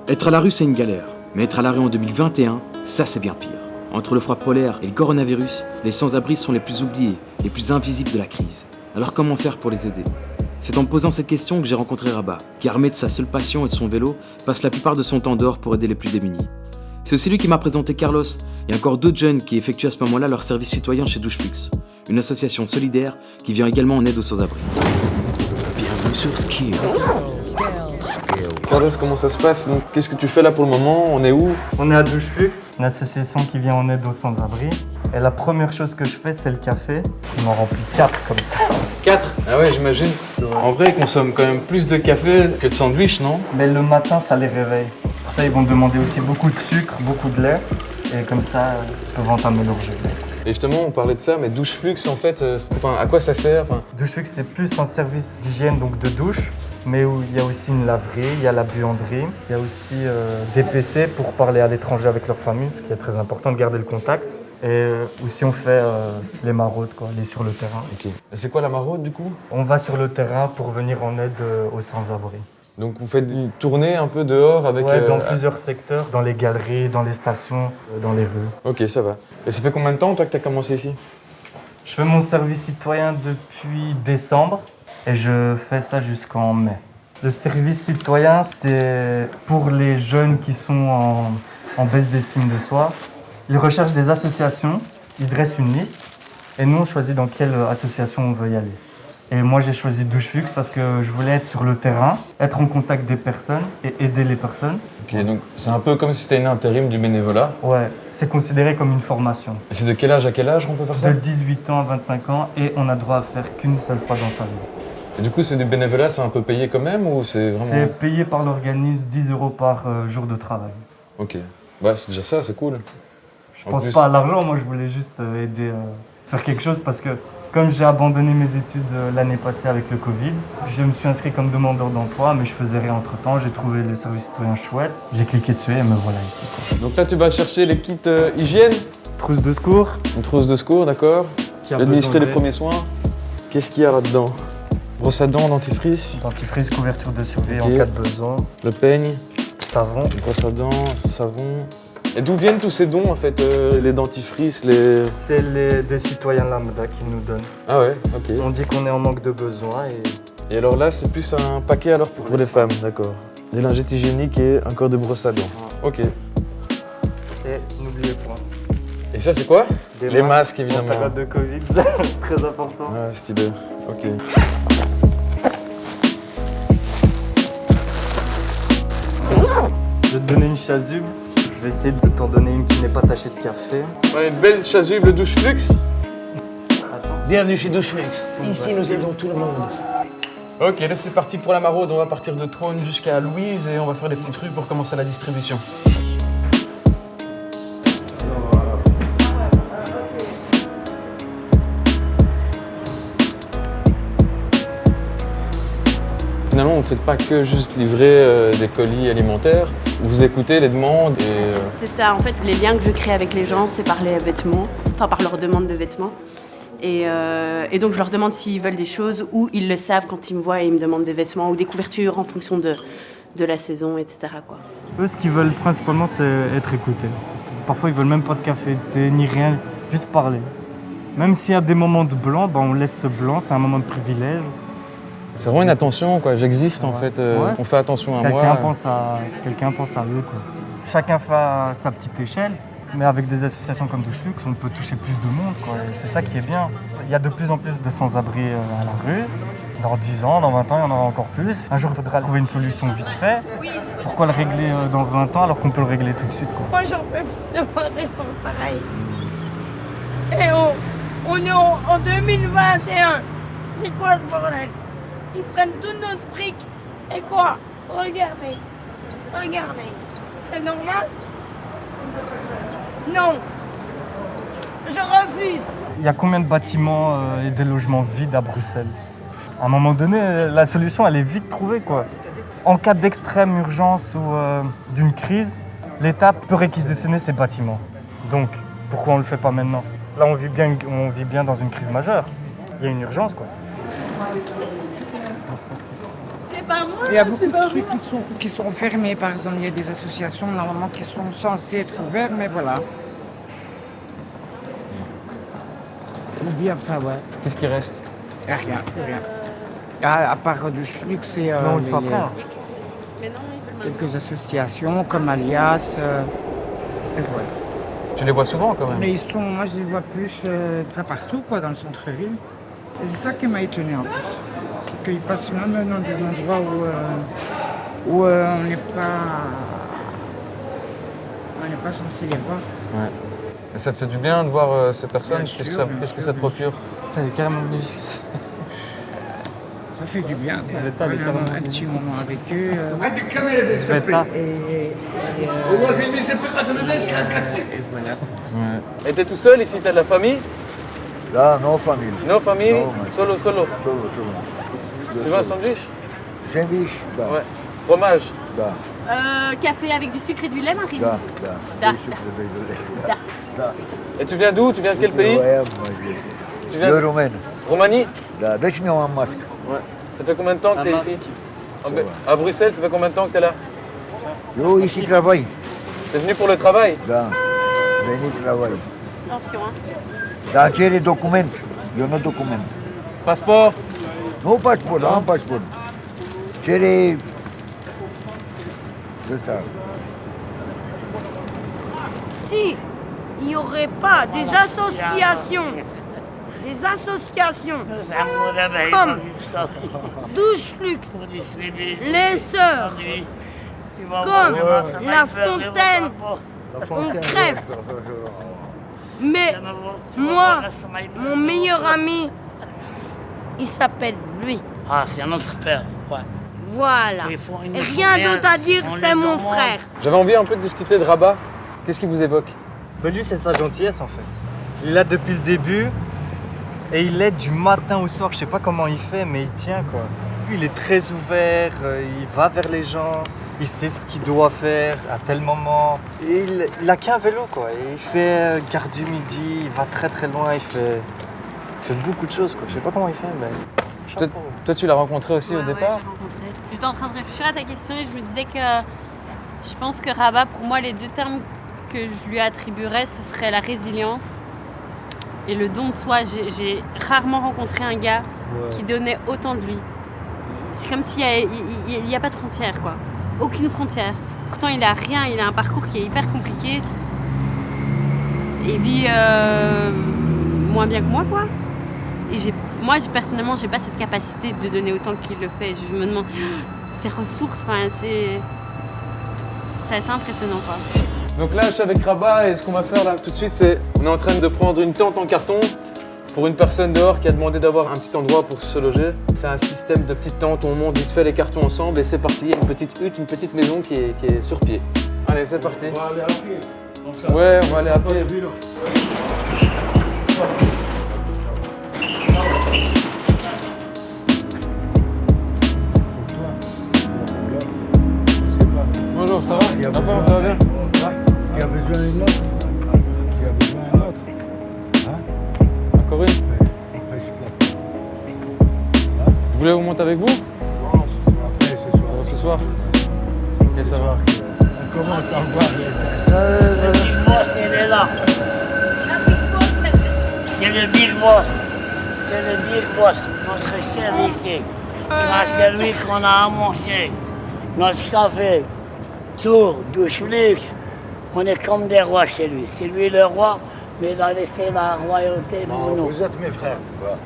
Être à la rue, c'est une galère. Mais être à la rue en 2021, ça c'est bien pire. Entre le froid polaire et le coronavirus, les sans-abri sont les plus oubliés, les plus invisibles de la crise. Alors comment faire pour les aider ? C'est en me posant cette question que j'ai rencontré Rabat, qui armé de sa seule passion et de son vélo, passe la plupart de son temps dehors pour aider les plus démunis. C'est aussi lui qui m'a présenté Carlos et encore d'autres jeunes qui effectuent à ce moment-là leur service citoyen chez Doucheflux, une association solidaire qui vient également en aide aux sans-abri. Bienvenue sur Skills. Carlos, comment ça se passe? Donc, qu'est-ce que tu fais là pour le moment? On est où? On est à Doucheflux, une association qui vient en aide aux sans-abri. Et la première chose que je fais, c'est le café. Je m'en remplis 4 comme ça. 4? Ah ouais, j'imagine. En vrai, ils consomment quand même plus de café que de sandwich, non? Mais le matin, ça les réveille. C'est pour ça qu'ils vont demander aussi beaucoup de sucre, beaucoup de lait. Et comme ça, ils peuvent entamer leur journée. Et justement, on parlait de ça, mais Doucheflux, en fait, à quoi ça sert? Doucheflux, c'est plus un service d'hygiène, donc de douche. Mais où il y a aussi une laverie, il y a la buanderie, il y a aussi des PC pour parler à l'étranger avec leur famille, ce qui est très important de garder le contact. Et aussi on fait les maraudes, quoi, aller sur le terrain. Ok. C'est quoi la maraude du coup? On va sur le terrain pour venir en aide aux sans-abri. Donc vous faites une tournée un peu dehors avec... Ouais, dans plusieurs secteurs, dans les galeries, dans les stations, dans les rues. Ok, ça va. Et ça fait combien de temps toi que tu as commencé ici? Je fais mon service citoyen depuis décembre. Et je fais ça jusqu'en mai. Le service citoyen, c'est pour les jeunes qui sont en baisse d'estime de soi. Ils recherchent des associations, ils dressent une liste, et nous, on choisit dans quelle association on veut y aller. Et moi, j'ai choisi Doucheflux parce que je voulais être sur le terrain, être en contact des personnes et aider les personnes. Ok, donc c'est un peu comme si c'était une intérim du bénévolat. Ouais, c'est considéré comme une formation. Et c'est de quel âge à quel âge qu'on peut faire ça? De 18 ans à 25 ans, et on a droit à faire qu'une seule fois dans sa vie. Et du coup, c'est du bénévolat, c'est un peu payé quand même ou c'est vraiment... C'est payé par l'organisme, 10 € par jour de travail. Ok. Ouais, c'est déjà ça, c'est cool. Je pense pas à l'argent, moi je voulais juste aider, faire quelque chose parce que comme j'ai abandonné mes études l'année passée avec le Covid, je me suis inscrit comme demandeur d'emploi, mais je faisais rien entre temps, j'ai trouvé les services citoyens chouettes, j'ai cliqué dessus et me voilà ici, quoi. Donc là, tu vas chercher les kits hygiène? Trousse de secours. Une trousse de secours, d'accord. Administrer les premiers soins. Qu'est-ce qu'il y a là-dedans? Brosse à dents, dentifrice. Dentifrice, couverture de survie Ok. en cas de besoin. Le peigne. Savon. Brosse à dents, savon. Et d'où viennent tous ces dons en fait? Les dentifrices, les... C'est des citoyens lambda qui nous donnent. Ah ouais, ok. On dit qu'on est en manque de besoin et... Et alors là, c'est plus un paquet alors pour les femmes, d'accord. Des lingettes hygiéniques et encore des brosses à dents. Ok. Et n'oubliez pas. Et ça, c'est quoi? Des Les masques, évidemment. En période de Covid, très important. Ouais, stylé. Ok. Je vais te donner une chasuble. Je vais essayer de t'en donner une qui n'est pas tachée de café. Ouais, une belle chasuble Doucheflux. Attends. Bienvenue chez Doucheflux. on Ici, va nous se- aidons tout le monde. Ok, là c'est parti pour la maraude. On va partir de Trône jusqu'à Louise et on va faire des petites rues pour commencer la distribution. Finalement, vous ne faites pas que juste livrer des colis alimentaires. Vous écoutez les demandes et... C'est ça, en fait, les liens que je crée avec les gens, c'est par les vêtements, enfin par leur demande de vêtements. Et donc je leur demande s'ils veulent des choses ou ils le savent quand ils me voient et ils me demandent des vêtements ou des couvertures en fonction de la saison, etc., quoi. Eux, ce qu'ils veulent principalement, c'est être écoutés. Parfois, ils veulent même pas de café, de thé, ni rien, juste parler. Même s'il y a des moments de blanc, ben, on laisse ce blanc, c'est un moment de privilège. C'est vraiment une attention, quoi. J'existe en Ouais. fait. Ouais. On fait attention à Quelqu'un moi. pense à eux, quoi. Chacun fait à sa petite échelle, mais avec des associations comme Doucheflux, on peut toucher plus de monde, quoi. Et c'est ça qui est bien. Il y a de plus en plus de sans-abri à la rue. Dans 10 ans, dans 20 ans, il y en aura encore plus. Un jour, il faudra trouver une solution vite fait. Pourquoi le régler dans 20 ans alors qu'on peut le régler tout de suite, quoi. Moi, j'en peux plus de voir des gens pareils. Et on est en 2021. C'est quoi ce bordel? Ils prennent tout notre fric. Et quoi? Regardez. Regardez. C'est normal? Non. Je refuse. Il y a combien de bâtiments et des logements vides à Bruxelles? À un moment donné, la solution, elle est vite trouvée, quoi. En cas d'extrême urgence ou d'une crise, l'État peut réquisitionner ces bâtiments. Donc, pourquoi on ne le fait pas maintenant? Là, on vit bien dans une crise majeure. Il y a une urgence, quoi. C'est c'est pas moi. Il y a beaucoup de trucs qui sont fermés, par exemple. Il y a des associations normalement qui sont censées être ouvertes, mais voilà. Ou bien, enfin, ouais. Qu'est-ce qui reste? Il n'y a rien, plus rien. À part du Flux et Non, il faut après. Mais non, ils veulent quelques associations comme Alias. Et voilà. Tu les vois souvent quand même? Mais moi je les vois plus partout quoi, dans le centre-ville. Et c'est ça qui m'a étonné en plus. C'est qu'ils passent même dans des endroits où on n'est pas censé les voir. Ouais. Et ça te fait du bien de voir ces personnes? Bien Qu'est-ce sûr, que ça te procure? Putain, il est carrément venu. Ça fait du bien. Ça va être pas les Voilà, carrément un petit moment avec eux. Sveta. Et voilà. Ouais. Et t'es tout seul ici? T'as de la famille? Là, no famille. Non, famille? Non, mais- Solo? Solo. Tu veux un sandwich? Sandwich? Da. Ouais. Fromage? Da. Café avec du sucre et du lait, Marine. Da. Da. Da. Da. Et tu viens d'où? Tu viens de quel pays? Tu viens Le de Romaine. Roumanie? Da. Deci mi-au un masque. Ouais. Ça fait combien de temps que t'es Damasque. ici? À Bruxelles, ça fait combien de temps que t'es là? Eu ici travaille. T'es venu pour le travail? Da. Veni travaille. Attention, hein. Da, cere document. Eu nu document. Passeport? Nu pasport, nu am pasport. Cere... Ăsta. Si il n'y aurait pas des associations comme Douche Flux, les Sœurs, comme La Fontaine, on crève. Mais moi, mon meilleur ami, il s'appelle lui. Ah, c'est notre père, ouais. Voilà. Et rien d'autre à dire, c'est mon frère. J'avais envie un peu de discuter de Rabat. Qu'est-ce qui vous évoque? Mais lui, c'est sa gentillesse en fait. Il est là depuis le début et il aide du matin au soir. Je sais pas comment il fait, mais il tient quoi. Lui, il est très ouvert, il va vers les gens, il sait ce qu'il doit faire à tel moment. Et il a qu'un vélo quoi. Et il fait gare du Midi, il va très très loin, il fait beaucoup de choses quoi. Je sais pas comment il fait, mais. Toi, tu l'as rencontré aussi au Ouais, départ? ouais, j'ai rencontré. J'étais en train de réfléchir à ta question et je me disais que je pense que Rabat, pour moi, les deux termes que je lui attribuerais, ce serait la résilience et le don de soi. J'ai rarement rencontré un gars qui donnait autant de lui. C'est comme s'il n'y a pas de frontière, quoi. Aucune frontière. Pourtant, il a rien, il a un parcours qui est hyper compliqué. Et il vit moins bien que moi, quoi. Et moi, personnellement, j'ai pas cette capacité de donner autant qu'il le fait. Je me demande ses ressources, enfin, c'est assez impressionnant, quoi. Donc là, je suis avec Rabat et ce qu'on va faire là tout de suite, c'est on est en train de prendre une tente en carton pour une personne dehors qui a demandé d'avoir un petit endroit pour se loger. C'est un système de petites tentes où on monte vite fait les cartons ensemble et c'est parti. Il y a une petite hutte, une petite maison qui est sur pied. Allez, c'est parti. On va aller à pied. Ouais, on va aller à pied. Bonjour, ça va? Ça va bien? Tu as besoin d'une autre? Tu as besoin d'une autre? Hein? Encore une? Après, je te la prends. Vous voulez qu'on monte avec vous? Non, ce soir. Ce soir? Ok, ça va. On commence à voir. Le Big Boss, il est là. C'est le Big Boss. C'est le Big Boss, notre chef ici. Grâce à lui qu'on a à manger. Notre café, tout, douche luxe. On est comme des rois chez lui. C'est lui le roi, mais il a laissé la royauté pour nous. Vous êtes mes frères, tu vois.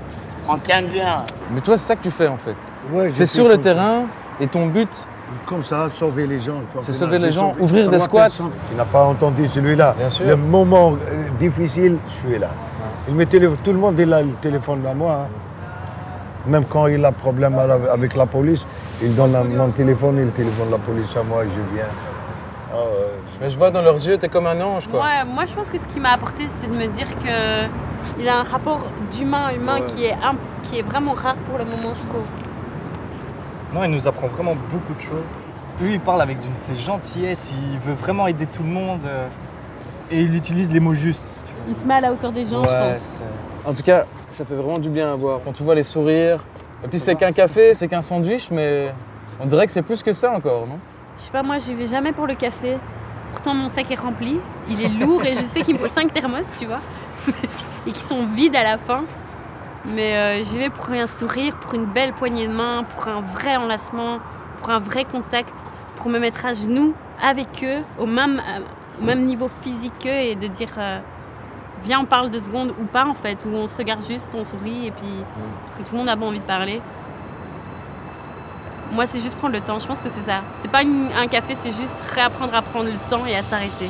On t'aime bien. Mais toi, c'est ça que tu fais en fait. Ouais, T'es sur le terrain et ton but, Comme ça, sauver les gens. c'est sauver les gens, ouvrir des squats. Tu n'as pas entendu celui-là. Bien sûr. Le moment difficile, je suis là. Il me téléphone, tout le monde il a le téléphone à moi. Hein. Même quand il a problème avec la police, il donne mon téléphone, il téléphone la police à moi et je viens. Ah, Mais je vois dans leurs yeux, t'es comme un ange quoi. Moi, je pense que ce qui m'a apporté, c'est de me dire qu'il a un rapport d'humain à humain qui est vraiment rare pour le moment, je trouve. Non, il nous apprend vraiment beaucoup de choses. Lui, il parle avec de ses gentillesses, il veut vraiment aider tout le monde et il utilise les mots justes. Il se met à la hauteur des gens, je pense. c'est- En tout cas, ça fait vraiment du bien à voir. Quand tu vois les sourires. Et puis c'est qu'un café, c'est qu'un sandwich, mais On dirait que c'est plus que ça encore, non? Je sais pas, moi j'y vais jamais pour le café. Pourtant mon sac est rempli, il est lourd et je sais qu'il me faut 5 thermos, tu vois. Et qui sont vides à la fin. Mais j'y vais pour un sourire, pour une belle poignée de main, pour un vrai enlacement, pour un vrai contact, pour me mettre à genoux avec eux, au même niveau physique qu'eux et de dire viens on parle 2 secondes ou pas en fait, où on se regarde juste, on sourit et puis parce que tout le monde a pas envie de parler. Moi c'est juste prendre le temps, je pense que c'est ça. C'est pas un café, c'est juste réapprendre à prendre le temps et à s'arrêter.